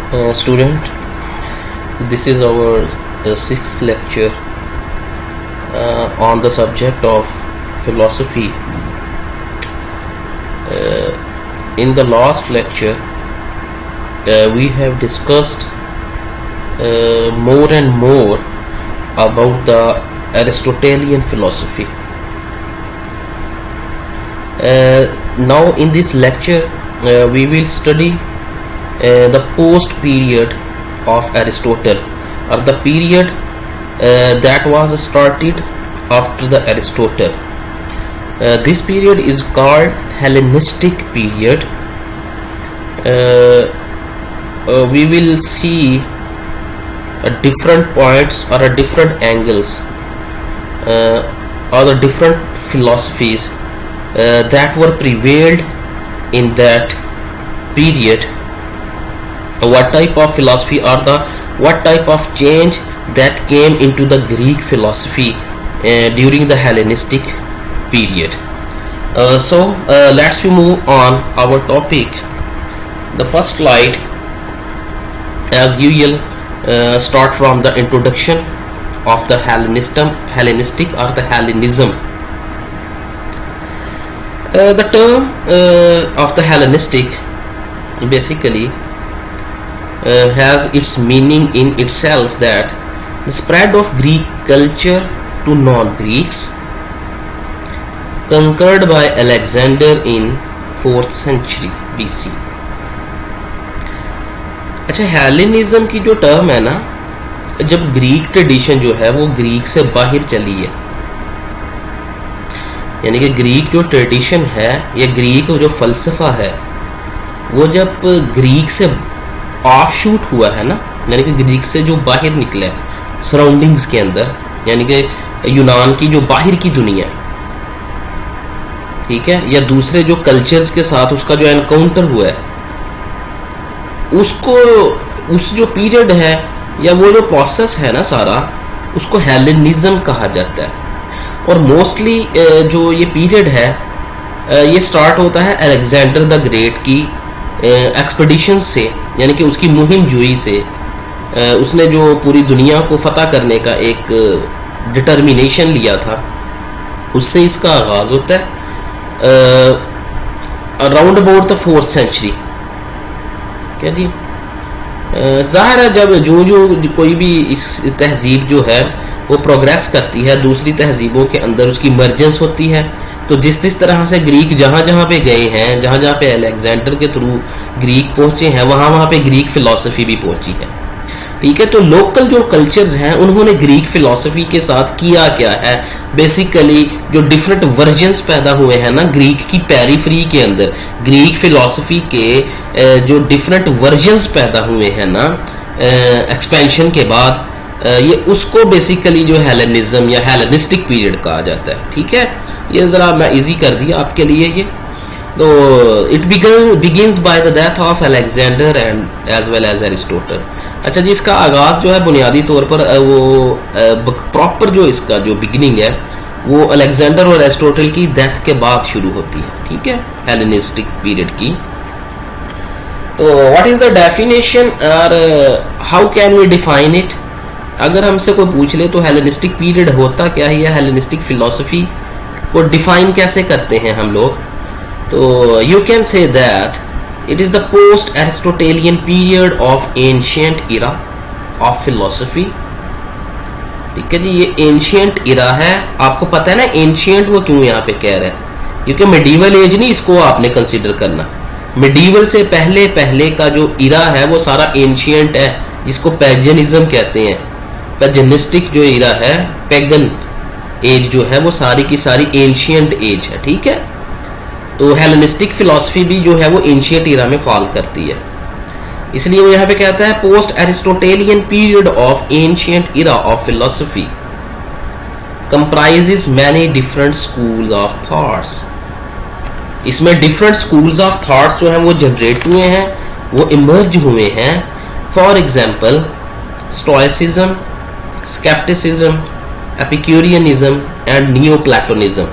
Student, this is our sixth lecture on the subject of philosophy. In the last lecture, we have discussed more and more about the Aristotelian philosophy. Now in this lecture, we will study the post period of Aristotle, or the period that was started after the Aristotle. This period is called Hellenistic period. We will see different points or different angles or the different philosophies that were prevailed in that period. What type of philosophy or what type of change that came into the Greek philosophy during the Hellenistic period. So let's move on our topic. The first slide, as usual, start from the introduction of the Hellenistic or the Hellenism. The term of the Hellenistic basically has its meaning in itself, that the spread of Greek culture to non-Greeks, conquered by Alexander in 4th century BC. अच्छा, Hellenism की जो term है ना, जब Greek tradition जो है वो Greek से बाहर चली है, यानी कि ग्रीक जो ट्रेडिशन है या ग्रीक जो फलसफा है वो जब ग्रीक से ऑफ शूट हुआ है ना, यानी कि ग्रीक से जो बाहर निकला है सराउंडिंग्स के अंदर, यानी कि यूनान की जो बाहर की दुनिया, ठीक है, या दूसरे जो कल्चर्स के साथ उसका जो एनकाउंटर हुआ है, उसको उस जो पीरियड है या वो जो प्रोसेस है ना सारा, उसको हेलेनिज्म कहा जाता है. और मोस्टली जो ये पीरियड है ये स्टार्ट होता है अलेक्जेंडर द ग्रेट की एक्सपेडिशन से, यानी कि उसकी मुहिम जुई से. उसने जो पूरी दुनिया को फतह करने का एक डिटर्मिनेशन लिया था, उससे इसका आगाज़ होता है around about the 4th century. क्या जी, ज़ाहिर है जब जो कोई भी इस तहजीब जो है वो प्रोग्रेस करती है, दूसरी तहजीबों के अंदर उसकी मर्जेंस होती है. तो जिस तरह से ग्रीक जहाँ जहाँ पे गए हैं, जहाँ जहाँ पे अलेक्जेंडर के थ्रू ग्रीक पहुँचे हैं, वहाँ वहाँ पे ग्रीक फ़िलासफ़ी भी पहुँची है, ठीक है. तो लोकल जो कल्चर्स हैं उन्होंने ग्रीक फ़िलासफ़ी के साथ किया क्या है, बेसिकली जो डिफरेंट वर्जन्स पैदा हुए हैं ना ग्रीक की पेरिफेरी के अंदर, ग्रीक फ़िलासफ़ी के जो डिफरेंट वर्जन्स पैदा हुए हैं ना एक्सपेंशन के बाद, ये उसको बेसिकली जो हेलेनिज्म या हेलेनिस्टिक पीरियड कहा जाता है, ठीक है. ये ज़रा मैं इजी कर दिया आपके लिए ये. तो it begins by the death of Alexander and as well as Aristotle. अच्छा जी, इसका आगाज़ जो है बुनियादी तौर पर वो प्रॉपर जो इसका जो बिगिनिंग है वो अलेक्जेंडर और एरिस्टोटल की डेथ के बाद शुरू होती है, ठीक है, हेलेनिस्टिक पीरियड की. तो व्हाट इज़ द डेफिनेशन और how can we define it. अगर हमसे कोई पूछ ले तो हेलेनिस्टिक पीरियड होता क्या है, या हेलेनिस्टिक फ़िलासफ़ी को डिफ़ाइन कैसे करते हैं हम लोग, तो you can say that it is the post Aristotelian period of ancient era of philosophy. ठीक है जी, ये एंशिएंट इरा है. आपको पता है ना एंशिएंट वो क्यों यहाँ पे कह रहे हैं, क्योंकि मेडिवल एज नहीं इसको आपने कंसिडर करना. मेडिवल से पहले पहले का जो इरा है वो सारा एंशिएंट है, जिसको पैगनिज्म कहते हैं. पैगनिस्टिक जो इरा है, पैगन एज जो है वो सारी की सारी एंशिएंट एज है, ठीक है. तो हेलेनिस्टिक फिलॉसफी भी जो है वो एंशिएंट इरा में फॉल करती है, इसलिए वो यहाँ पे कहता है post Aristotelian period of ancient era of philosophy comprises many different school of thoughts. इसमें डिफरेंट स्कूल्स ऑफ थॉट्स जो हैं वो जनरेट हुए हैं, वो इमर्ज हुए हैं. For example stoicism, scepticism, epicureanism and neoplatonism.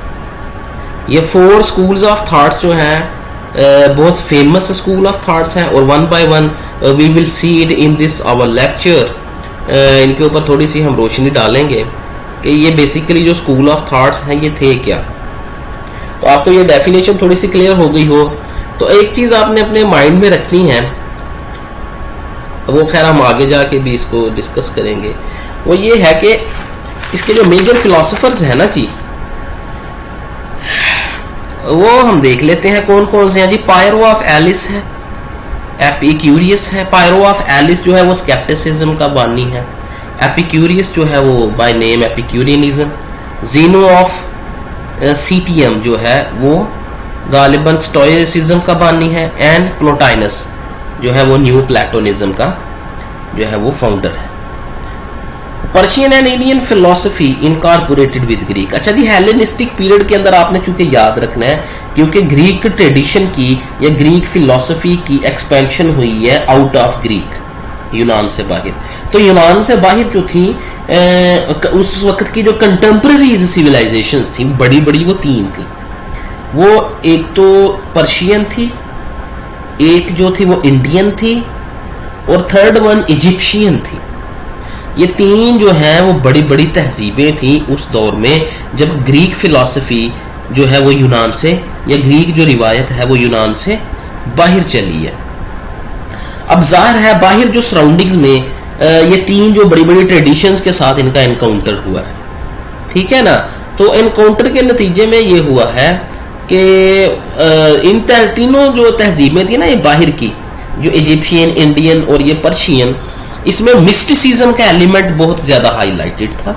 ये 4 स्कूल्स ऑफ थॉट्स जो हैं बहुत फेमस स्कूल ऑफ थॉट्स हैं, और one by one we will see it in this hour lecture. इनके ऊपर थोड़ी सी हम रोशनी डालेंगे कि ये बेसिकली जो स्कूल ऑफ थॉट्स हैं ये थे क्या। तो आपको ये डेफिनेशन थोड़ी सी क्लियर हो गई हो तो एक चीज़ आपने अपने माइंड में रखनी है, वो खैर हम आगे जाके भी इसको डिस्कस करेंगे, वो ये है कि इसके जो मेजर फिलोसोफर्स हैं ना जी, वो हम देख लेते हैं कौन कौन से हैं जी। पायरो ऑफ एलिस है, एपिक्यूरियस है। पायरो ऑफ एलिस जो है वो स्केप्टिसिज्म का बानी है। एपिक्यूरियस जो है वो by name epicureanism. Zeno of Citium जो है वो गालिबन स्टोइसिज्म का बानी है। एंड प्लोटाइनस जो है वो न्यू प्लेटोनिज्म का जो है वो फाउंडर है। Persian and Indian philosophy incorporated with Greek. अच्छा जी, हेलेनिस्टिक पीरियड के अंदर आपने चूंकि याद रखना है क्योंकि ग्रीक ट्रेडिशन की या ग्रीक फिलोसफी की एक्सपेंशन हुई है आउट ऑफ ग्रीक, यूनान से बाहर। तो यूनान से बाहर जो थी उस वक्त की जो कंटेम्प्रेरी सिविलाइजेशंस थी बड़ी बड़ी, वो तीन थी। वो एक तो पर्शियन थी, एक जो थी वो इंडियन थी, और थर्ड वन इजिप्शियन थी। ये तीन जो हैं वो बड़ी बड़ी तहजीबें थी उस दौर में जब ग्रीक फिलॉसफी जो है वो यूनान से, या ग्रीक जो रिवायत है वो यूनान से बाहर चली है। अब जाहिर है बाहर जो सराउंडिंग्स में ये तीन जो बड़ी बड़ी ट्रेडिशंस के साथ इनका एनकाउंटर हुआ है, ठीक है ना। तो एनकाउंटर के नतीजे में ये हुआ है कि इन तीनों जो तहजीबें थी ना ये बाहर की, जो इजिप्शियन, इंडियन और ये पर्शियन, इसमें मिस्टिसिज्म का एलिमेंट बहुत ज़्यादा हाईलाइटेड था।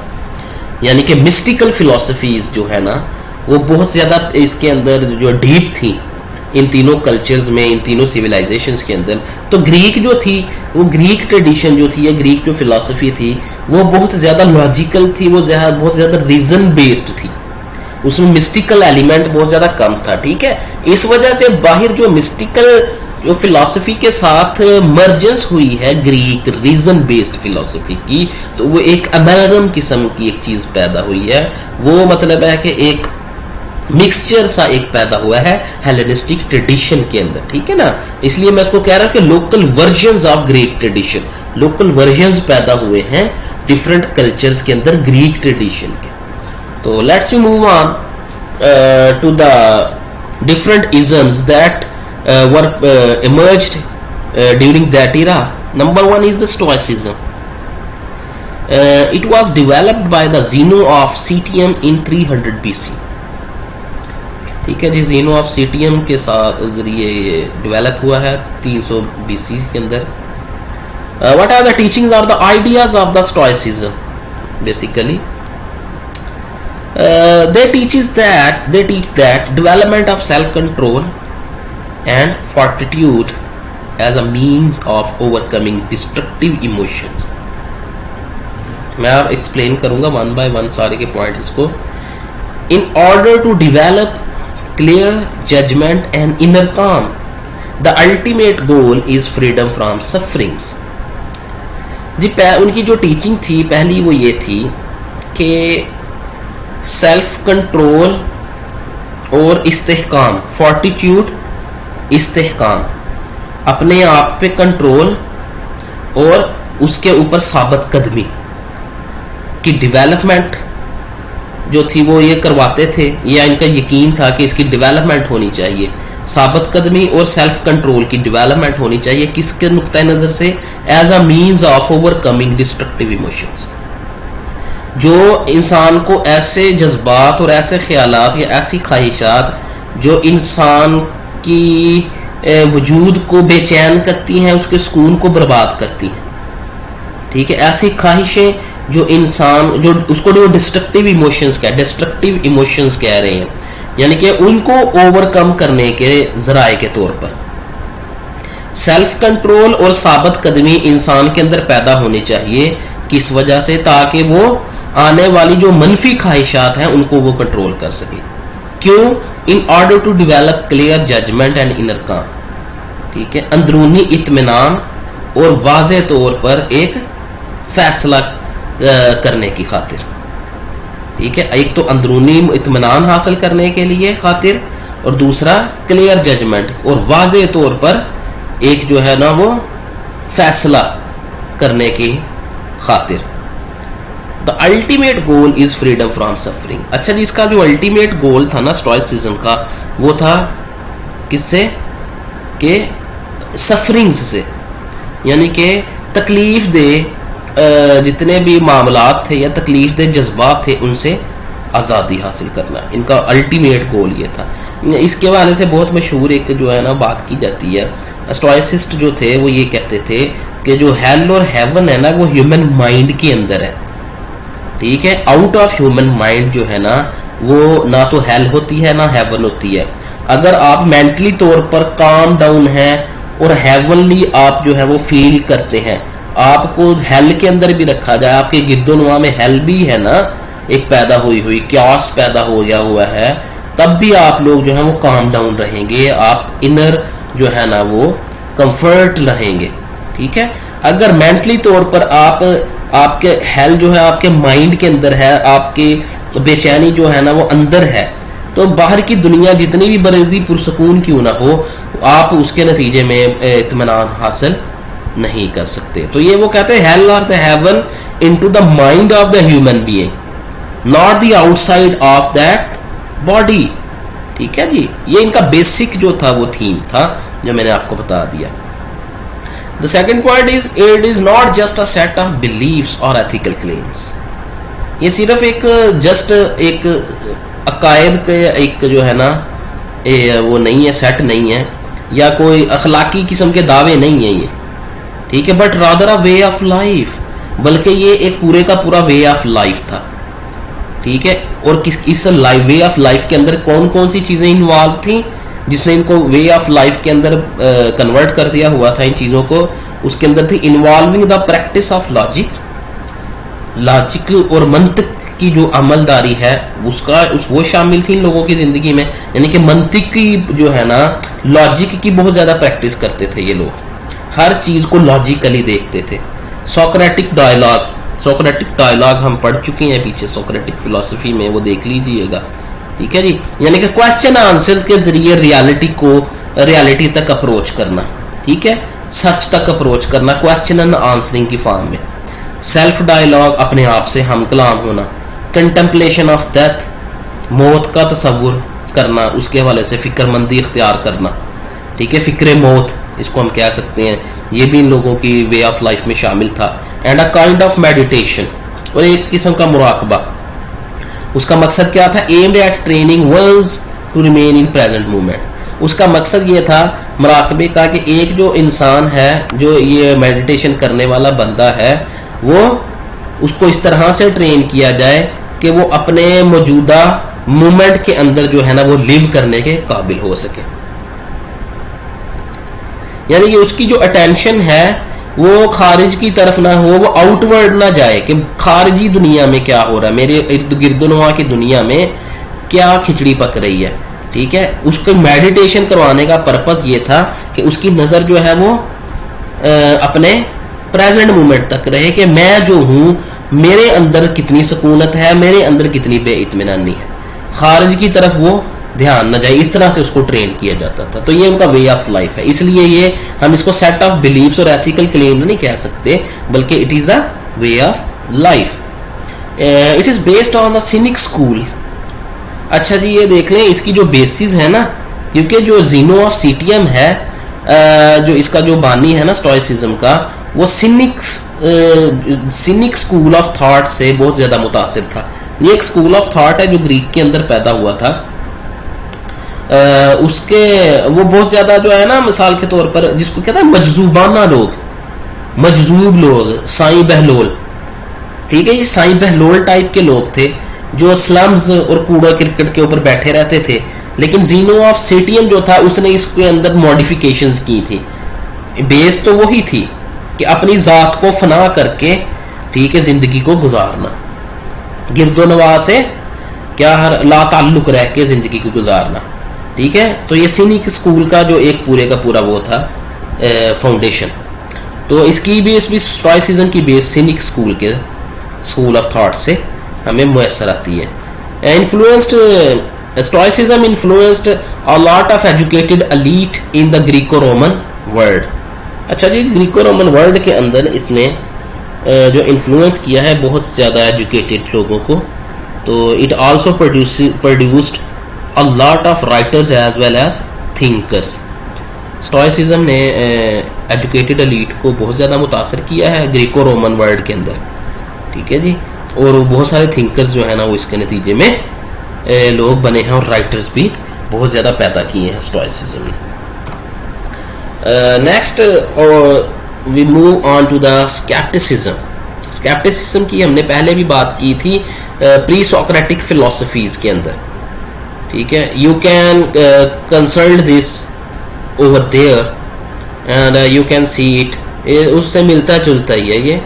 यानी कि मिस्टिकल फिलॉसफीज जो है ना वो बहुत ज़्यादा इसके अंदर जो डीप थी इन तीनों कल्चर्स में, इन तीनों सिविलाइजेशंस के अंदर। तो ग्रीक जो थी वो ग्रीक ट्रेडिशन जो थी या ग्रीक जो फिलॉसफी थी वो बहुत ज़्यादा लॉजिकल थी, वो बहुत ज़्यादा रीजन बेस्ड थी, उसमें मिस्टिकल एलिमेंट बहुत ज़्यादा कम था, ठीक है। इस वजह से बाहर जो मिस्टिकल जो फिलॉसफी के साथ मर्जेंस हुई है ग्रीक रीजन बेस्ड फिलॉसफी की, तो वो एक अमेलगम किस्म की एक चीज़ पैदा हुई है। वो मतलब है कि एक मिक्सचर सा एक पैदा हुआ है हेलेनिस्टिक ट्रेडिशन के अंदर, ठीक है ना। इसलिए मैं उसको कह रहा हूं कि local versions of Greek tradition, local versions पैदा हुए हैं डिफरेंट कल्चर्स के अंदर ग्रीक ट्रेडिशन के। तो let's we move on to the different isms that were emerged during that era. Number one is the Stoicism. It was developed by the Zeno of Citium in 300 BC. ठीक है जी, Zeno of Citium के साथ जरिए ये develop हुआ है 300 BC के अंदर। What are the teachings or the ideas of the Stoicism? Basically, they teach that development of self-control and fortitude as a means of overcoming destructive emotions. मैं आप एक्सप्लेन करूंगा वन बाय वन सारे के point इसको। In order to develop clear judgment and inner calm, the ultimate goal is freedom from sufferings. जी उनकी जो teaching थी पहली वो ये थी कि सेल्फ कंट्रोल और इस्तेहकाम, फोर्टिट्यूड, इस्तेहकाम, अपने आप पे कंट्रोल और उसके ऊपर साबित कदमी की डेवलपमेंट जो थी वो ये करवाते थे, या इनका यकीन था कि इसकी डेवलपमेंट होनी चाहिए। साबित कदमी और सेल्फ कंट्रोल की डेवलपमेंट होनी चाहिए किसके नुक्ता नज़र से? As a means of overcoming destructive emotions. जो इंसान को ऐसे जज्बात और ऐसे ख्यालात या ऐसी ख्वाहिशात जो इंसान की वजूद को बेचैन करती हैं, उसके सुकून को बर्बाद करती हैं, ठीक है, ऐसी ख्वाहिशें जो इंसान जो उसको जो डिस्ट्रक्टिव इमोशंस कह रहे हैं, यानी कि उनको ओवरकम करने के जराए के तौर पर सेल्फ कंट्रोल और साबित कदमी इंसान के अंदर पैदा होनी चाहिए। किस वजह से? ताकि वो आने वाली जो मनफी ख्वाहिशात हैं उनको वो कंट्रोल कर सके। क्यों? In order to develop clear judgement and inner calm, ठीक है, अंदरूनी इत्मीनान और वाज़े तौर पर एक फैसला करने की खातिर, ठीक है। एक तो अंदरूनी इत्मीनान हासिल करने के लिए खातिर, और दूसरा क्लियर जजमेंट और वाज़े तौर पर एक जो है ना वो फैसला करने की खातिर। The ultimate goal is freedom from suffering. अच्छा जी, इसका जो अल्टीमेट गोल था ना स्टोइसिज्म का, वो था किससे? के सफरिंग्स से, यानी कि तकलीफ दे जितने भी मामलात थे या तकलीफ दे जज्बात थे उनसे आज़ादी हासिल करना। इनका अल्टीमेट गोल ये था। इसके हवाले से बहुत मशहूर एक जो है ना बात की जाती है, स्टोइसिस्ट जो थे वो ये कहते थे कि जो हेल और हेवन है ना वो ह्यूमन माइंड के अंदर है, ठीक है। आउट ऑफ ह्यूमन माइंड जो है ना वो ना तो हेल होती है ना हेवन होती है। अगर आप मेंटली तौर पर काम डाउन है और हेवनली आप जो है वो फील करते हैं, आपको हेल के अंदर भी रखा जाए, आपके गिरदोनुमा में हेल भी है ना एक पैदा हुई क्यास पैदा हो गया हुआ है, तब भी आप लोग जो है वो काम डाउन रहेंगे, आप इनर जो है ना वो कंफर्ट रहेंगे, ठीक है। अगर मेंटली तौर पर आपके हेल जो है आपके माइंड के अंदर है, आपकी बेचैनी जो है ना वो अंदर है, तो बाहर की दुनिया जितनी भी बरेदी पुरसकून क्यों ना हो, आप उसके नतीजे में इत्मीनान हासिल नहीं कर सकते। तो ये वो कहते हैं हेल और the haven into the mind of the human being, not the outside of that body, ठीक है जी। ये इनका बेसिक जो था वो थीम था जो मैंने आपको बता दिया। The second point is it is not just a set of believes और एथिकल क्लेम्स। ये सिर्फ एक जस्ट एक अकायद के एक जो है ना वो नहीं है, सेट नहीं है, या कोई अखलाकी किस्म के दावे नहीं है ये, ठीक है, but rather a way of life, बल्कि ये एक पूरे का पूरा वे ऑफ लाइफ था, ठीक है। और इस वे ऑफ लाइफ के अंदर कौन कौन सी चीज़ें इन्वॉल्व थी जिसने इनको वे ऑफ लाइफ के अंदर कन्वर्ट कर दिया हुआ था इन चीज़ों को? उसके अंदर थी involving the practice of logic और मंतिक की जो अमलदारी है वो शामिल थी इन लोगों की ज़िंदगी में, यानी कि मंतिक की जो है ना लॉजिक की बहुत ज़्यादा प्रैक्टिस करते थे ये लोग, हर चीज़ को लॉजिकली देखते थे। सोक्रेटिक डायलॉग हम पढ़ चुके हैं पीछे सोक्रेटिक फिलॉसफी में, वो देख लीजिएगा, ठीक है जी। यानी कि क्वेश्चन आंसर्स के जरिए रियलिटी तक अप्रोच करना, ठीक है, सच तक अप्रोच करना क्वेश्चन एंड आंसरिंग की फॉर्म में। सेल्फ डायलॉग, अपने आप से हम कलाम होना। कंटेम्पलेशन ऑफ डेथ, मौत का तसव्वुर करना, उसके हवाले से फिक्रमंदी इख्तियार करना, ठीक है, फिक्र मौत इसको हम कह सकते हैं, ये भी इन लोगों की वे ऑफ लाइफ में शामिल था। And a kind of meditation, और एक किस्म का मुराकबा। उसका मकसद क्या था? Aimed at training ones to remain in present moment. उसका मकसद ये था मुराकबे का कि एक जो इंसान है, जो ये मेडिटेशन करने वाला बंदा है, वो उसको इस तरह से ट्रेन किया जाए कि वो अपने मौजूदा मोमेंट के अंदर जो है ना वो लिव करने के काबिल हो सके, यानी कि उसकी जो अटेंशन है वो खारिज की तरफ ना हो, वो आउटवर्ड ना जाए कि खारिजी दुनिया में क्या हो रहा है, मेरे इर्द गिर्दनुमा की दुनिया में क्या खिचड़ी पक रही है, ठीक है। उसको मेडिटेशन करवाने का पर्पस ये था कि उसकी नज़र जो है वो अपने प्रेजेंट मोमेंट तक रहे कि मैं जो हूँ, मेरे अंदर कितनी सुकूनत है, मेरे अंदर कितनी बेइत्मीनानी है, खारिज की तरफ वो ध्यान न जाए। इस तरह से उसको ट्रेन किया जाता था। तो ये उनका वे ऑफ लाइफ है। इसलिए ये हम इसको सेट ऑफ बिलीव्स और एथिकल क्लेम नहीं कह सकते, बल्कि it is a way of life. It is based on the scenic school. अच्छा जी, ये देख लें इसकी जो बेसिस है ना, क्योंकि जो जीनो ऑफ सीटियम है, जो इसका जो बानी है ना स्टोइसिज्म का, वो सिनिक स्कूल ऑफ थॉट से बहुत ज़्यादा मुतासिर था। ये एक स्कूल ऑफ थॉट है जो ग्रीक के अंदर पैदा हुआ था। उसके वो बहुत ज़्यादा जो है ना, मिसाल के तौर पर जिसको कहता है मजजूबाना लोग, मजजूब लोग, साईं बहलोल, ठीक है, ये साईं बहलोल टाइप के लोग थे जो स्लम्स और कूड़ा क्रिकेट के ऊपर बैठे रहते थे। लेकिन जीनो ऑफ सीटियम जो था उसने इसके अंदर मॉडिफिकेशंस की थी। बेस तो वही थी कि अपनी ज़ात को फना करके, ठीक है, ज़िंदगी को गुजारना, गिरदोनवा से क्या हर ला ताल्लुक रह के ज़िंदगी को गुजारना, ठीक है। तो ये सिनिक स्कूल का जो एक पूरे का पूरा वो था फाउंडेशन। तो इसकी बेस भी स्टोइसिज्म की बेस सिनिक स्कूल के स्कूल ऑफ थॉट से हमें मुयसर आती है। Influenced stoicism influenced a lot of educated elite in the Greco Roman world. अच्छा जी, ग्रीको रोमन वर्ल्ड के अंदर इसने जो इन्फ्लुएंस किया है बहुत ज़्यादा एजुकेटेड लोगों को, तो it also produced a lot of writers as well as thinkers. Stoicism ने एजुकेटेड एलीट को बहुत ज़्यादा मुतासर किया है ग्रीको रोमन वर्ल्ड के अंदर, ठीक है जी। और बहुत सारे थिंकर्स जो है ना वो इसके नतीजे में लोग बने हैं, और राइटर्स भी बहुत ज़्यादा पैदा किए हैं स्टोइसिज्म ने। Next we move on to the scepticism. Scepticism की हमने पहले भी बात की थी प्री सोक्रेटिक फिलोसफीज के अंदर, ठीक है। You can consult this over there and you can see it, उससे मिलता जुलता ही है ये,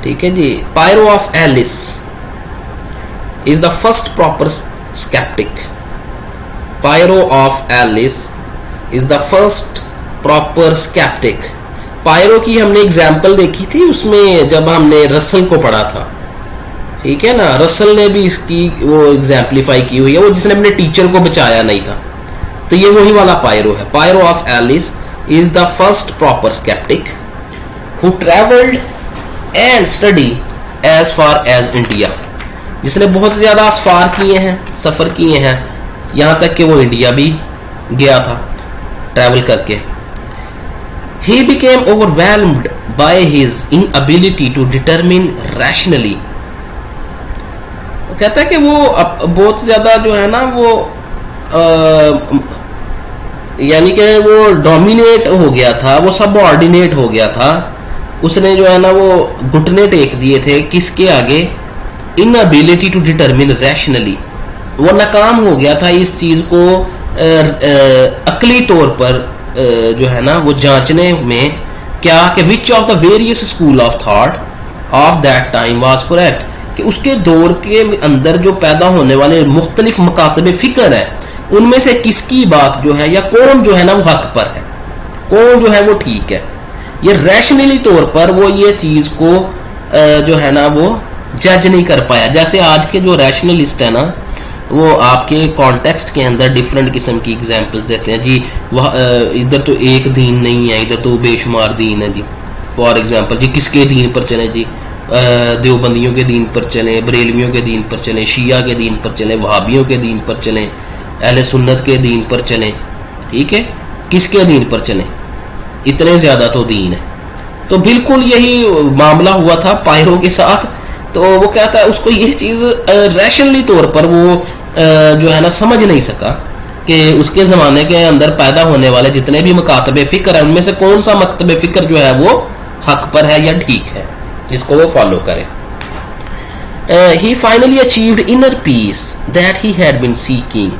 ठीक है जी। Pyrrho of Elis is the first proper sceptic. Pyrrho of Elis is the first proper sceptic. Pyrrho की हमने एग्जाम्पल देखी थी उसमें जब हमने रसल को पढ़ा था, ठीक है ना। रसल ने भी इसकी वो एग्जाम्पलीफाई की हुई है, वो जिसने अपने टीचर को बचाया नहीं था, तो ये वही वाला पायरो है। Pyrrho of Elis is the first proper sceptic who travelled and study as far as India, जिसने बहुत ज़्यादा असफार किए हैं, सफ़र किए हैं, यहाँ तक कि वो इंडिया भी गया था ट्रैवल करके। He became overwhelmed by his inability to determine rationally। वो कहता है कि वो बहुत ज़्यादा जो है ना वो यानी कि वो डोमिनेट हो गया था, वो सबऑर्डिनेट हो गया था। उसने जो है ना वो घुटने टेक दिए थे किसके आगे? Inability to determine rationally. वो नाकाम हो गया था इस चीज़ को अकली तौर पर जो है ना वो जांचने में, क्या कि which of the various school of thought of that time was correct, कि उसके दौर के अंदर जो पैदा होने वाले मुख्तलिफ मकातब फ़िक्र है उनमें से किसकी बात जो है या कौन जो है ना वो हक पर है, कौन जो है वो ठीक है। ये रैशनली तौर पर वो ये चीज़ को जो है ना वो जज नहीं कर पाया। जैसे आज के जो रैशनलिस्ट है ना वो आपके कॉन्टेक्स्ट के अंदर डिफरेंट किस्म की एग्जांपल्स देते हैं जी। वह इधर तो एक दीन नहीं है, इधर तो बेशुमार दीन है जी। फॉर एग्जांपल जी किसके दीन पर चलें जी? देवबंदियों के दीन पर चलें, बरेलवियों के दीन पर चलें, शिया के दीन पर चलें, वहाबियों के दीन पर चलें, अहले सुन्नत के दीन पर चलें, ठीक है। किसके दीन पर चलें? इतने ज़्यादा तो दीन है। तो बिल्कुल यही मामला हुआ था पायरो के साथ। तो वो कहता है उसको ये चीज़ रैशनली तौर पर वो जो है ना समझ नहीं सका कि उसके ज़माने के अंदर पैदा होने वाले जितने भी मकातब फ़िक्र है उनमें से कौन सा मकतब फ़िक्र जो है वो हक पर है या ठीक है, जिसको वो फॉलो करे। He finally achieved inner peace that he had been seeking.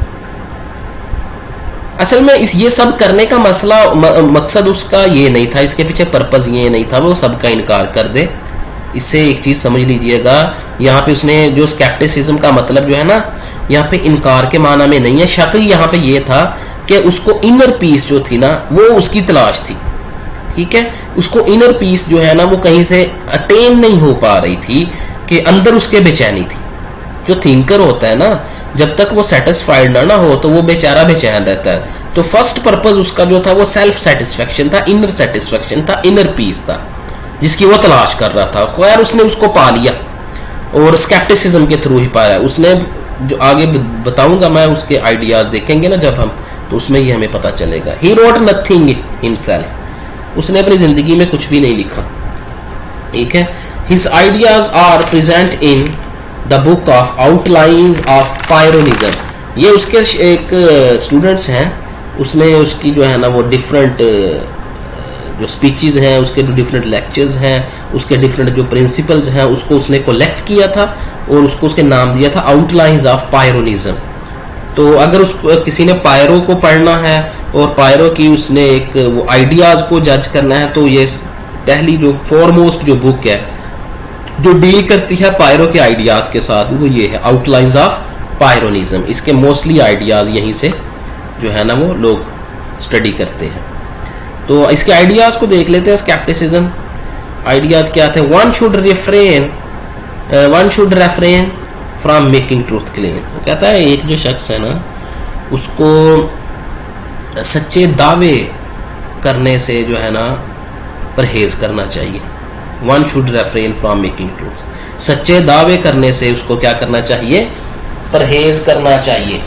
असल में ये सब करने का मकसद उसका ये नहीं था, इसके पीछे पर्पज़ ये नहीं था वो सबका इनकार कर दे। इससे एक चीज़ समझ लीजिएगा, यहाँ पे उसने जो स्केप्टिसिज्म का मतलब जो है ना यहाँ पे इनकार के माना में नहीं है, शक यहाँ पे ये था कि उसको इनर पीस जो थी ना वो उसकी तलाश थी, ठीक है। उसको इनर पीस जो है ना वो कहीं से अटेन नहीं हो पा रही थी, कि अंदर उसके बेचैनी थी। जो थिंकर होता है ना जब तक वो सेटिस्फाइड ना हो तो वो बेचारा बेचैन रहता है। तो फर्स्ट पर्पज़ उसका जो था वो सेल्फ सेटिस्फेक्शन था, इनर सेटिस्फेक्शन था, इनर पीस था जिसकी वो तलाश कर रहा था। खैर उसने उसको पा लिया और स्केप्टिसिज्म के थ्रू ही पाया उसने। जो आगे बताऊंगा मैं उसके आइडियाज देखेंगे ना जब हम, तो उसमें ही हमें पता चलेगा। ही रोट नथिंग हिमसेल्फ, उसने अपनी ज़िंदगी में कुछ भी नहीं लिखा, ठीक है। His ideas are present in the book of outlines of Pyrrhonism. ये उसके एक स्टूडेंट्स हैं, उसने उसकी जो है ना वो डिफरेंट जो स्पीचेस हैं, उसके जो डिफरेंट लेक्चर्स हैं, उसके डिफरेंट जो प्रिंसिपल्स हैं उसको उसने कलेक्ट किया था और उसको उसके नाम दिया था आउटलाइंस ऑफ पायरोनिज्म। तो अगर उसको किसी ने पायरो को पढ़ना है और पायरो की उसने एक वो आइडियाज़ को जज करना है, तो ये पहली जो फॉरमोस्ट जो बुक है जो डील करती है पायरो के आइडियाज़ के साथ वो ये है आउटलाइंस ऑफ पायरोनिज्म। इसके मोस्टली आइडियाज़ यहीं से जो है ना वो लोग स्टडी करते हैं। तो इसके आइडियाज़ को देख लेते हैं। स्केप्टिसिज्म आइडियाज़ क्या थे? One should refrain from making truth claim. वो कहता है एक जो शख्स है ना उसको सच्चे दावे करने से जो है ना परहेज करना चाहिए। One should refrain from making truths, सच्चे दावे करने से उसको क्या करना चाहिए, परहेज करना चाहिए।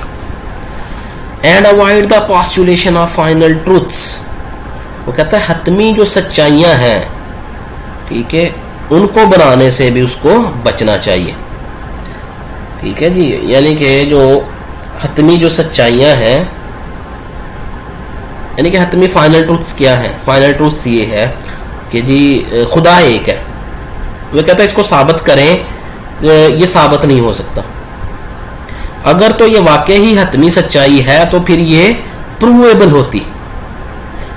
And avoid the पोस्टुलेशन of final truths, वो कहता है हतमी जो सच्चाइयाँ हैं, ठीक है, उनको बनाने से भी उसको बचना चाहिए। ठीक है जी, यानी कि जो हतमी जो सच्चाइयाँ हैं, यानी कि हतमी फाइनल ट्रूथ्स क्या है, फाइनल ट्रूथ्स ये है कि जी खुदा एक है। वो कहता है इसको साबित करें, ये साबित नहीं हो सकता। अगर तो ये वाकई ही हतमी सच्चाई है तो फिर ये प्रूवेबल होती।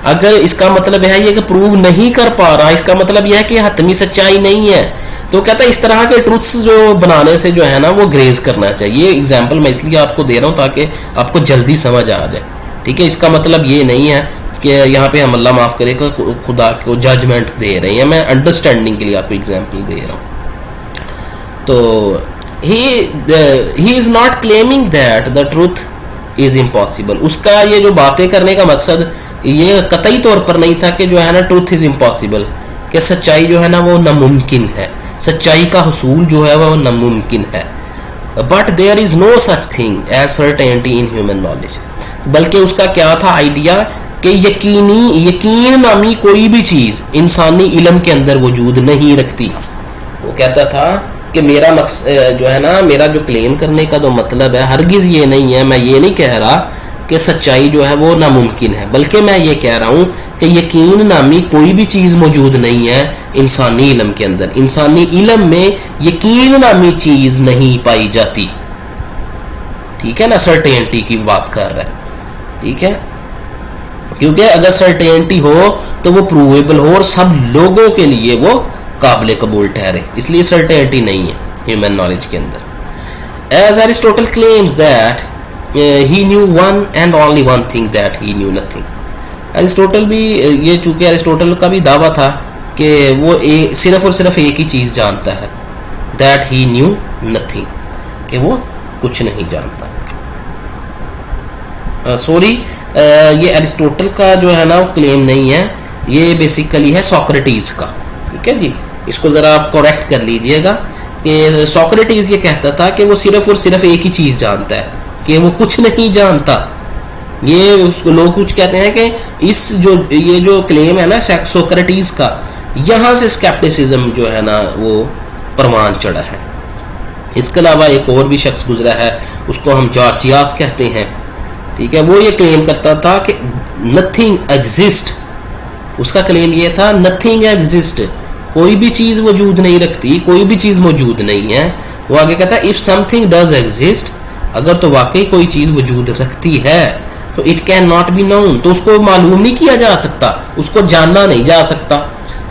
अगर इसका मतलब है ये कि प्रूव नहीं कर पा रहा, इसका मतलब यह है कि हतमी सच्चाई नहीं है, तो कहता है इस तरह के ट्रूथ्स जो बनाने से जो है ना वो ग्रेज करना चाहिए। एग्जाम्पल मैं इसलिए आपको दे रहा हूँ ताकि आपको जल्दी समझ आ जाए। ठीक है, इसका मतलब ये नहीं है कि यहाँ पे हम अल्लाह माफ़ करेगा खुदा को जजमेंट दे रहे हैं, मैं अंडरस्टैंडिंग के लिए आपको एग्जाम्पल दे रहा हूँ। तो he is not claiming that the truth is impossible. उसका ये जो बातें करने का मकसद ये कतई तौर पर नहीं था कि जो है ना ट्रूथ इज़ इम्पॉसिबल, कि सच्चाई जो है ना वो नामुमकिन है, सच्चाई का हुसूल जो है वो नामुमकिन है। But there is no such thing as certainty in human knowledge, बल्कि उसका क्या था आइडिया कि यकीन नामी कोई भी चीज़ इंसानी इल्म के अंदर वजूद नहीं रखती। वो कहता था कि मेरा मकसद जो है ना, मेरा जो क्लेम करने का जो मतलब है हरगिज़ ये नहीं है, मैं ये नहीं कह रहा कि सच्चाई जो है वो नामुमकिन है, बल्कि मैं ये कह रहा हूँ कि यकीन नामी कोई भी चीज़ मौजूद नहीं है इंसानी इल्म के अंदर। इंसानी इल्म में यकीन नामी चीज़ नहीं पाई जाती। ठीक है ना, सर्टेनिटी की बात कर रहा है। ठीक है, क्योंकि अगर सर्टेनिटी हो तो वो प्रूवेबल हो और सब लोगों के लिए वो काबिल कबूल ठहरे, इसलिए सर्टेनिटी नहीं है ह्यूमन नॉलेज के अंदर। As Aristotle claims that he knew one and only one thing that he knew nothing. Aristotle भी ये, चूंकि एरिस्टोटल का भी दावा था कि वो सिर्फ और सिर्फ एक ही चीज़ जानता है, दैट ही न्यू नथिंग, कि वो कुछ नहीं जानता। सॉरी, ये एरिस्टोटल का जो है ना वो क्लेम नहीं है, ये बेसिकली है सोक्रेटिस का। ठीक है जी, इसको ज़रा आप करेक्ट कर लीजिएगा कि सोक्रेटिस ये कहता था कि वो सिर्फ और सिर्फ एक ही चीज़ जानता है, कि वो कुछ नहीं जानता। ये उसको लोग कुछ कहते हैं कि इस ये जो क्लेम है ना सोक्रेटिस का, यहाँ से स्केप्टिसिज्म जो है ना वो परवान चढ़ा है। इसके अलावा एक और भी शख्स गुजरा है, उसको हम जॉर्जियास कहते हैं। ठीक है, वो ये क्लेम करता था कि नथिंग एग्जिस्ट। उसका क्लेम ये था नथिंग एग्जिस्ट, कोई भी चीज़ वजूद नहीं रखती, कोई भी चीज़ मौजूद नहीं है। वो आगे कहता है इफ़ समथिंग डज एग्जिस्ट, अगर तो वाकई कोई चीज़ वजूद रखती है तो it can not be known, तो उसको मालूम नहीं किया जा सकता, उसको जानना नहीं जा सकता।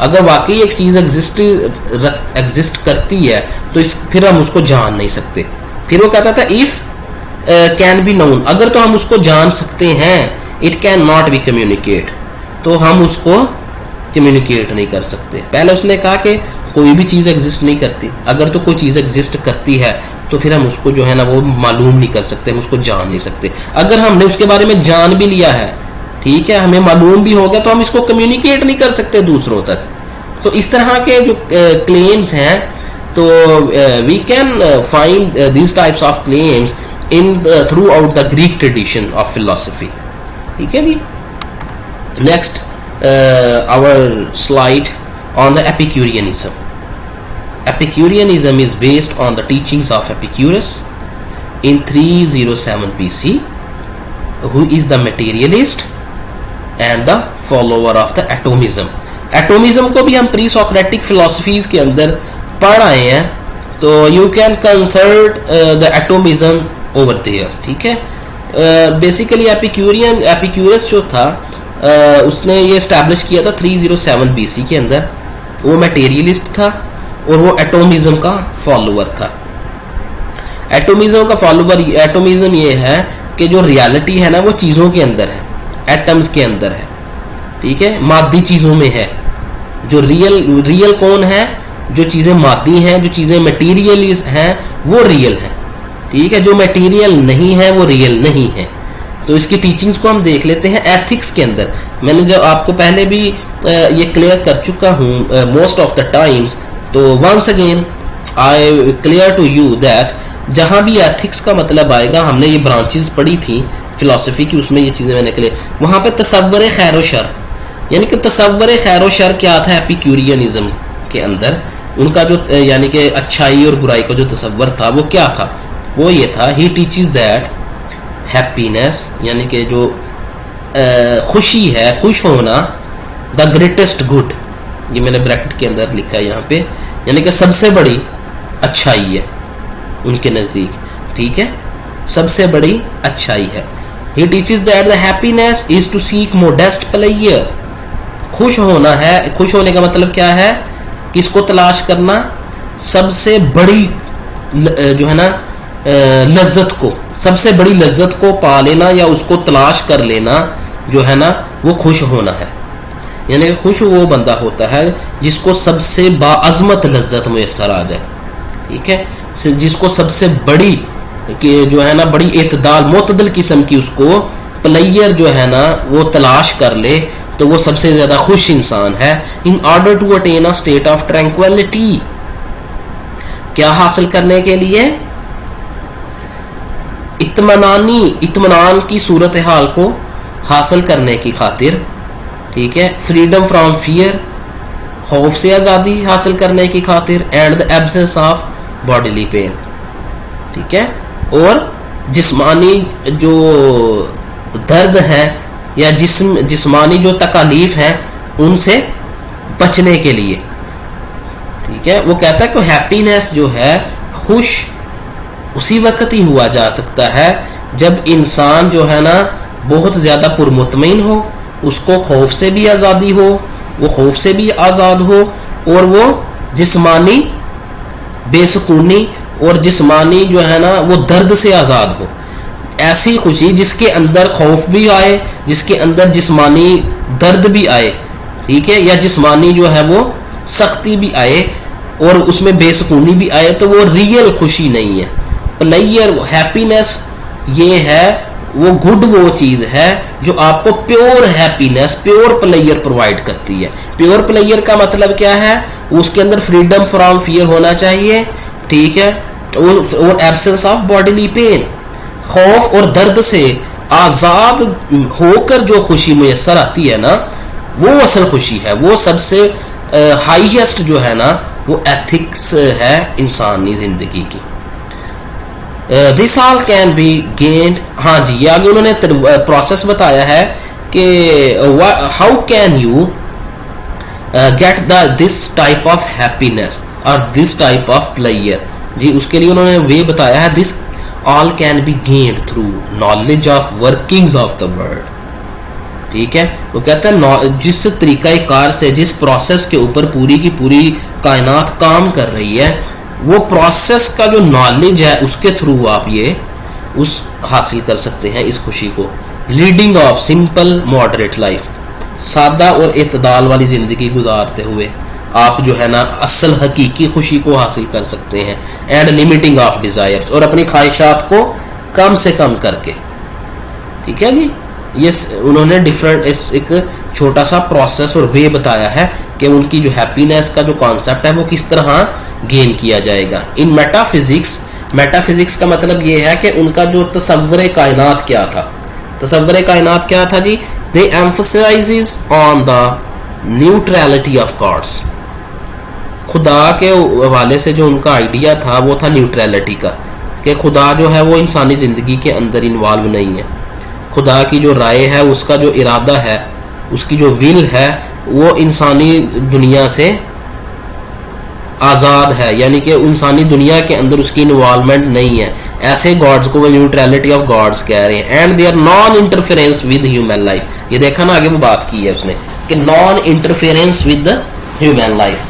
अगर वाकई एक चीज़ एग्जिस्ट करती है तो फिर हम उसको जान नहीं सकते। फिर वो कहता था इफ़ कैन बी नोन, अगर तो हम उसको जान सकते हैं, it can not be communicate, तो हम उसको कम्युनिकेट नहीं कर सकते। पहले उसने कहा कि कोई भी चीज़ एग्जिस्ट नहीं करती, अगर तो कोई चीज़ एग्जिस्ट करती है तो फिर हम उसको जो है ना वो मालूम नहीं कर सकते, हम उसको जान नहीं सकते। अगर हमने उसके बारे में जान भी लिया है, ठीक है, हमें मालूम भी हो गया, तो हम इसको कम्युनिकेट नहीं कर सकते दूसरों तक। तो इस तरह के जो क्लेम्स हैं, तो we can find this types of claims in throughout the Greek tradition of philosophy. ठीक है जी, next our slide on the Epicureanism. Epicureanism is based on the teachings of Epicurus in 307 BC, who is the materialist and the follower of the atomism. Atomism को भी हम pre Socratic philosophies के अंदर पढ़ आए हैं, तो you can consult the atomism over there. ठीक है, बेसिकली एपिक्यूरस जो था उसने ये इस्टेब्लिश किया था 307 बीसी के अंदर। वो मटेरियलिस्ट था और वो एटोमिज्म का फॉलोअर था। एटोमिज्म का फॉलोअर, एटोमिज्म ये है कि जो रियलिटी है ना वो चीज़ों के अंदर है, एटम्स के अंदर है। ठीक है, मादी चीज़ों में है। जो रियल कौन है? जो चीज़ें मादी हैं, जो चीज़ें मटीरियल हैं वो रियल हैं। ठीक है, जो मटेरियल नहीं है वो रियल नहीं है। तो इसकी टीचिंग्स को हम देख लेते हैं एथिक्स के अंदर। मैंने जो आपको पहले भी ये क्लियर कर चुका हूँ मोस्ट ऑफ द टाइम्स। तो once again I clear to you that जहाँ भी एथिक्स का मतलब आएगा, हमने ये ब्रांचेस पढ़ी थी फिलॉसफी की, उसमें ये चीज़ें मैंने क्लियर, वहाँ पे तसव्वुर खैर व शर, यानी कि तसव्वुर खैर व शर क्या था एपिक्यूरियनिज्म के अंदर, उनका जो यानी कि अच्छाई और बुराई का जो तसव्वुर था वो क्या था, वो ये था ही टीचेस दैट हैप्पीनेस, यानी कि जो खुशी है, खुश होना, द ग्रेटेस्ट गुड, ये मैंने ब्रैकेट के अंदर लिखा है यहाँ पे, यानी कि सबसे बड़ी अच्छाई है उनके नज़दीक, ठीक है, सबसे बड़ी अच्छाई है। He teaches that the happiness is to seek modest pleasure, खुश होना है, खुश होने का मतलब क्या है, किसको तलाश करना, सबसे बड़ी जो है ना लज्जत को, सबसे बड़ी लज्जत को पा लेना या उसको तलाश कर लेना जो है ना, वो खुश होना है। यानी खुश वो बंदा होता है जिसको सबसे बाअज़मत लज्जत मुयस्सर आ जाए, ठीक है, जिसको सबसे बड़ी कि जो है ना बड़ी एतदाल मोतदल किस्म की उसको प्लेयर जो है ना वो तलाश कर ले, तो वो सबसे ज़्यादा खुश इंसान है। In order to attain a state of tranquility, क्या हासिल करने के लिए, इत्मीनान की सूरत हाल को हासिल करने की खातिर, ठीक है, फ्रीडम फ्रॉम फियर, खौफ से आज़ादी हासिल करने की खातिर, and the absence of bodily pain, ठीक है, और जिस्मानी जो दर्द है या जिस्मानी जो तकालीफ है उनसे बचने के लिए, ठीक है। वो कहता है कि हैप्पीनेस जो है, खुश उसी वक्त ही हुआ जा सकता है जब इंसान जो है ना बहुत ज़्यादा पुरमुतमईन हो, उसको खौफ से भी आज़ादी हो, वो खौफ से भी आज़ाद हो, और वो जिस्मानी बेसुकूनी और जिस्मानी जो है ना वो दर्द से आज़ाद हो। ऐसी खुशी जिसके अंदर खौफ भी आए, जिसके अंदर जिस्मानी दर्द भी आए, ठीक है, या जिस्मानी जो है वो सख्ती भी आए और उसमें बेसुकूनी भी आए, तो वो रियल खुशी नहीं है। प्लेयर हैप्पीनेस ये है, वो गुड वो चीज़ है जो आपको pure happiness, pure player provide करती है। प्योर प्लेयर का मतलब क्या है, उसके अंदर फ्रीडम फ्रॉम फियर होना चाहिए, ठीक है, और एब्सेंस ऑफ बॉडीली पेन, खौफ और दर्द से आज़ाद होकर जो खुशी मुयस्सर आती है ना, वो असल खुशी है, वो सबसे हाईएस्ट जो है ना वो एथिक्स है इंसानी ज़िंदगी की। This all can be gained, हाँ जी, ये आगे उन्होंने प्रोसेस बताया है कि how can you get this type of happiness और दिस टाइप ऑफ प्लेयर जी, उसके लिए उन्होंने वे बताया है, this all can be gained through knowledge of workings of the world, ठीक है। वो कहते हैं जिस तरीक़ाकार से, जिस प्रोसेस के ऊपर पूरी की पूरी कायनात काम कर रही है, वो प्रोसेस का जो नॉलेज है उसके थ्रू आप ये उस हासिल कर सकते हैं इस खुशी को। Leading of simple moderate life, सादा और इतदाल वाली ज़िंदगी गुजारते हुए आप जो है ना असल हकीकी खुशी को हासिल कर सकते हैं। एंड लिमिटिंग ऑफ डिज़ायर, और अपनी ख्वाहिशात को कम से कम करके, ठीक है जी। ये उन्होंने डिफरेंट एक छोटा सा प्रोसेस और वे बताया है कि उनकी जो हैप्पीनेस का जो कॉन्सेप्ट है वो किस तरह गेन किया जाएगा। इन मेटाफिजिक्स, मेटाफिजिक्स का मतलब ये है कि उनका जो तसव्वुर कायनात क्या था, तसव्वुर कायनात क्या था जी, they emphasises on the neutrality of gods, खुदा के हवाले से जो उनका आइडिया था वो था न्यूट्रलिटी का, कि खुदा जो है वो इंसानी ज़िंदगी के अंदर इन्वॉल्व नहीं है। खुदा की जो राय है, उसका जो इरादा है, उसकी जो विल है, वो इंसानी दुनिया से आज़ाद है, यानी कि इंसानी दुनिया के अंदर उसकी इन्वॉल्वमेंट नहीं है। ऐसे गॉड्स को वो न्यूट्रलिटी ऑफ गॉड्स कह रहे हैं। And their non interference with human life, ये देखा ना आगे वो बात की है उसने कि non interference with human life,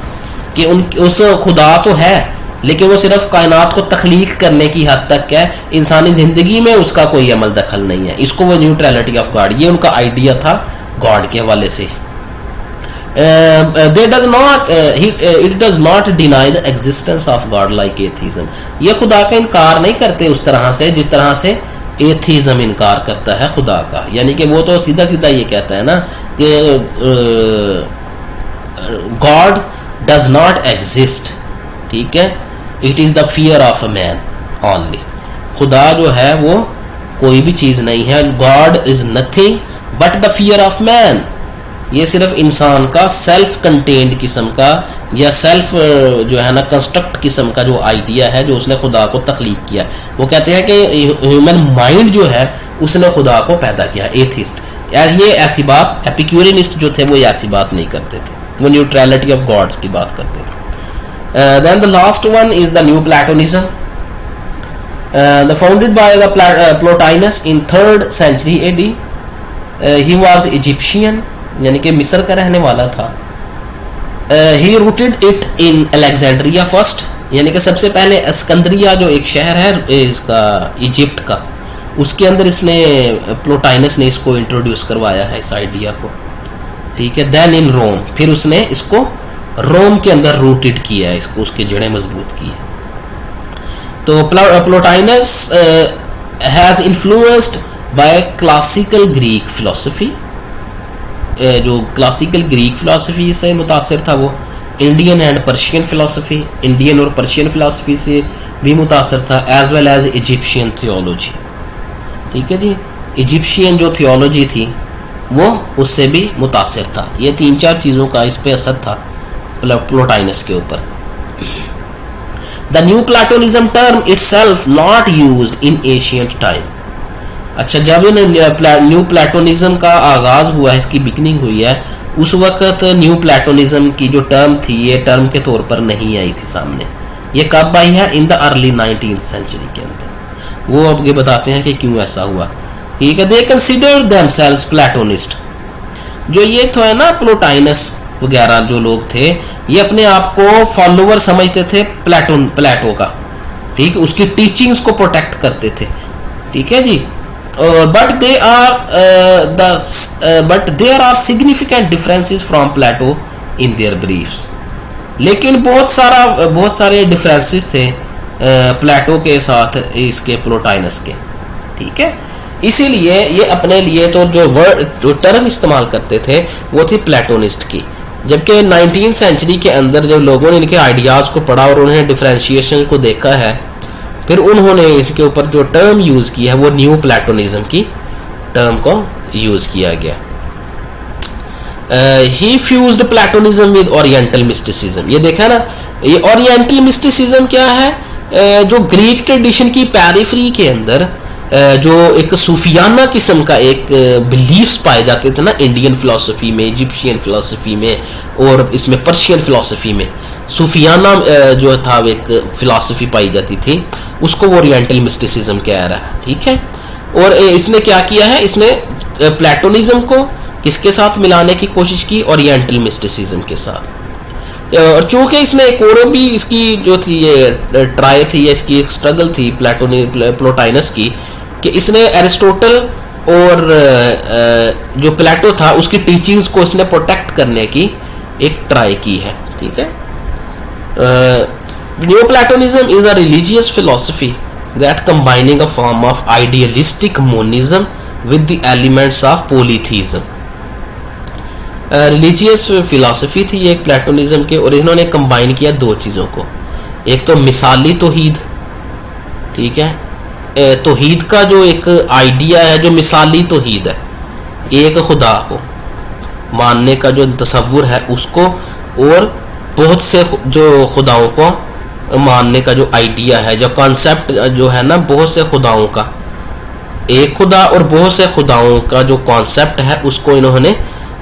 कि उस खुदा तो है लेकिन वो सिर्फ कायनात को तख्लीक करने की हद तक है, इंसानी ज़िंदगी में उसका कोई अमल दखल नहीं है। इसको वो न्यूट्रलिटी ऑफ गॉड, ये उनका आइडिया था गॉड के हवाले से। It does not deny the existence of God like atheism, ये खुदा का इनकार नहीं करते उस तरह से जिस तरह से एथीज़म इनकार करता है खुदा का। यानी कि वो तो सीधा सीधा ये कहता है ना कि गॉड डज नॉट एग्जिस्ट, ठीक है, it is the fear of a man only. खुदा जो है वो कोई भी चीज़ नहीं है, God is nothing but the fear of man. ये सिर्फ इंसान का सेल्फ कंटेन्ड किस्म का या सेल्फ जो है ना कंस्ट्रक्ट किस्म का जो आइडिया है जो उसने खुदा को तख्लीक किया। वो कहते हैं कि ह्यूमन माइंड जो है उसने खुदा को पैदा किया, एथिस्ट। ये ऐसी बात एपिक्यूरियनिस्ट जो थे वो ऐसी बात नहीं करते थे, वो न्यूट्रलिटी ऑफ गॉड्स की बात करते थे। Then the last one is the new platonism, the founded by the Plotinus in 3rd century AD। He was Egyptian, यानी कि मिस्र का रहने वाला था। He rooted it in Alexandria first, यानी कि सबसे पहले अस्कंद्रिया जो एक शहर है इसका इजिप्ट का, उसके अंदर इसने प्लोटाइनस ने इसको इंट्रोड्यूस करवाया है इस आइडिया को, ठीक है। देन इन रोम, फिर उसने इसको रोम के अंदर रूटेड किया है, इसको उसके जड़ें मजबूत की है। तो Plotinus has influenced by classical Greek philosophy, जो क्लासिकल ग्रीक फिलोसफी से मुतासिर था वो Indian and Persian philosophy, Indian और पर्शियन फिलोसफी से भी मुतासिर था, as well as Egyptian theology, ठीक है जी। इजिप्शियन जो थियोलॉजी थी वो उससे भी मुतासिर था। ये 3-4 चीज़ों का इस पे असर था प्लोटाइनस के ऊपर। The new Platonism term itself not used in ancient time. अच्छा, जब न्यू प्लेटोनिज्म का आगाज़ हुआ है, इसकी बिगनिंग हुई है, उस वक्त न्यू प्लेटोनिज्म की जो टर्म थी ये टर्म के तौर पर नहीं आई थी सामने। ये कब आई है? In the early 19th century के अंदर। वो अब ये बताते हैं कि क्यों ऐसा हुआ, ठीक है। They consider themselves Platonist. जो ये तो है ना प्लोटाइनस वगैरह जो लोग थे, ये अपने आप को फॉलोवर समझते थे प्लेटो का, ठीक है, उसकी टीचिंग्स को प्रोटेक्ट करते थे, ठीक है जी। But there are significant differences from Plato in their beliefs. लेकिन बहुत सारे डिफरेंसेस थे प्लेटो के साथ इसके प्लोटाइनस के, ठीक है। इसीलिए ये अपने लिए तो जो टर्म इस्तेमाल करते थे वो थी प्लेटोनिस्ट की। जबकि 19th सेंचुरी के अंदर जब लोगों ने इनके आइडियाज़ को पढ़ा और उन्हें डिफरेंशिएशन को देखा है, फिर उन्होंने इसके ऊपर जो टर्म यूज़ की है वो न्यू प्लेटोनिज्म की टर्म को यूज़ किया गया। He fused platonism with oriental mysticism. ये देखा ना, ये ओरिएंटल मिस्टिसिज्म क्या है? जो ग्रीक ट्रेडिशन की पैरिफ्री के अंदर जो एक सूफियाना किस्म का एक बिलीफ्स पाए जाते थे ना, इंडियन फिलोसफी में, इजिप्शियन फिलोसफी में और इसमें पर्शियन फिलोसफी में सूफियाना जो था एक फिलोसफी पाई जाती थी, उसको वो ओरिएंटल मिस्टिसिज्म कह रहा है, ठीक है। और इसने क्या किया है, इसने प्लेटोनिज्म को किसके साथ मिलाने की कोशिश की? ओरिएंटल मिस्टिसिज्म के साथ। और चूंकि इसने एक और भी इसकी जो थी ये ट्राई थी, इसकी एक स्ट्रगल थी प्लोटाइनस की, कि इसने एरिस्टोटल और जो प्लेटो था उसकी टीचिंग्स को इसने प्रोटेक्ट करने की एक ट्राई की है, ठीक है। Neoplatonism is a religious philosophy that combining a form of idealistic monism with the elements of polytheism. Religious philosophy थी ये एक प्लेटोनिज्म के, और इन्होंने कंबाइन किया दो चीज़ों को। एक तो मिसाली तौहीद, ठीक है, तौहीद का जो एक आइडिया है, जो मिसाली तौहीद है, एक खुदा को मानने का जो तसव्वुर है उसको, और बहुत से जो खुदाओं को मानने का जो आइडिया है, जो कॉन्सेप्ट जो है ना, बहुत से खुदाओं का, एक खुदा और बहुत से खुदाओं का जो कॉन्सेप्ट है उसको इन्होंने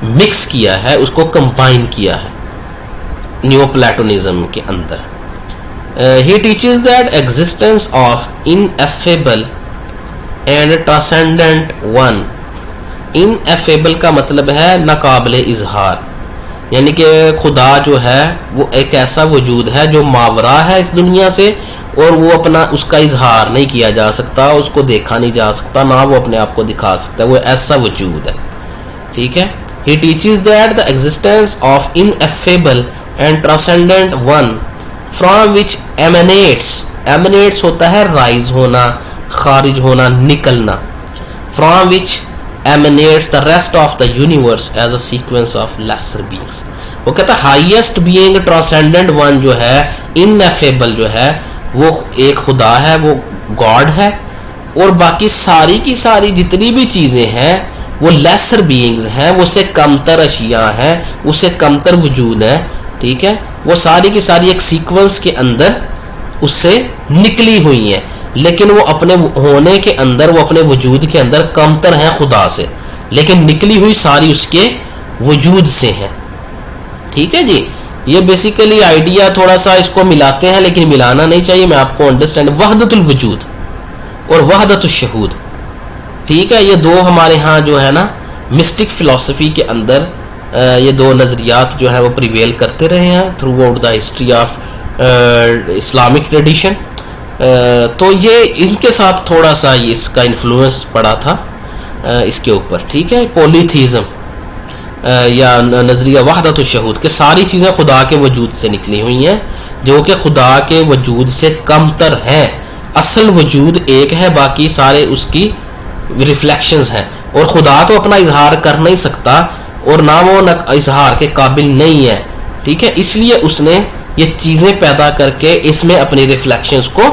मिक्स किया है, उसको कंबाइन किया है न्यू प्लेटोनिज्म के अंदर। ही teaches that existence of ineffable and transcendent one. Ineffable का मतलब है नाकाबिले इजहार, यानी कि खुदा जो है वो एक ऐसा वजूद है जो मावरा है इस दुनिया से, और वो अपना उसका इजहार नहीं किया जा सकता, उसको देखा नहीं जा सकता, ना वो अपने आप को दिखा सकता, वो ऐसा वजूद है, ठीक है। He teaches that the existence of ineffable and transcendent one from which emanates होता है राइज होना, खारिज होना, निकलना, from which emanates the rest of the universe as a sequence of lesser beings। वो कहता है हाईएस्ट बीइंग ट्रांसेंडेंट वन जो है, इनएफेबल जो है, वो एक खुदा है, वो गॉड है, और बाकी सारी की सारी जितनी भी चीज़ें हैं वो लेसर बीइंग्स हैं, वो उससे कमतर अशिया हैं, उससे कमतर वजूद है, ठीक है। वो सारी की सारी एक सीक्वेंस के अंदर उससे निकली हुई हैं, लेकिन वो अपने होने के अंदर, वो अपने वजूद के अंदर कमतर हैं खुदा से, लेकिन निकली हुई सारी उसके वजूद से हैं, ठीक है जी। ये बेसिकली आइडिया थोड़ा सा इसको मिलाते हैं, लेकिन मिलाना नहीं चाहिए, मैं आपको अंडरस्टैंड, वहदतुल वजूद और वहदतुल शहूद, ठीक है। ये दो हमारे यहाँ जो है ना मिस्टिक फिलॉसफी के अंदर ये दो नज़रियात जो है वो प्रिवेल करते रहे हैं through out the history of Islamic tradition. तो ये इनके साथ थोड़ा सा ये इसका इन्फ्लुएंस पड़ा था इसके ऊपर, ठीक है। पॉलीथीज़म या नज़रिया वहदतुल शहूद के सारी चीज़ें खुदा के वजूद से निकली हुई हैं, जो कि खुदा के वजूद से कमतर हैं। असल वजूद एक है, बाकी सारे उसकी रिफ्लेक्शंस हैं, और खुदा तो अपना इजहार कर नहीं सकता और ना वो न इजहार के काबिल नहीं है, ठीक है। इसलिए उसने ये चीज़ें पैदा करके इसमें अपनी रिफ्लेक्शंस को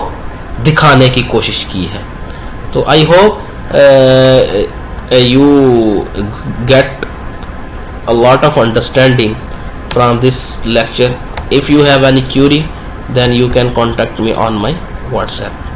दिखाने की कोशिश की है। तो I hope you get a lot of understanding from this lecture. If you have any query, then you can contact me on my WhatsApp.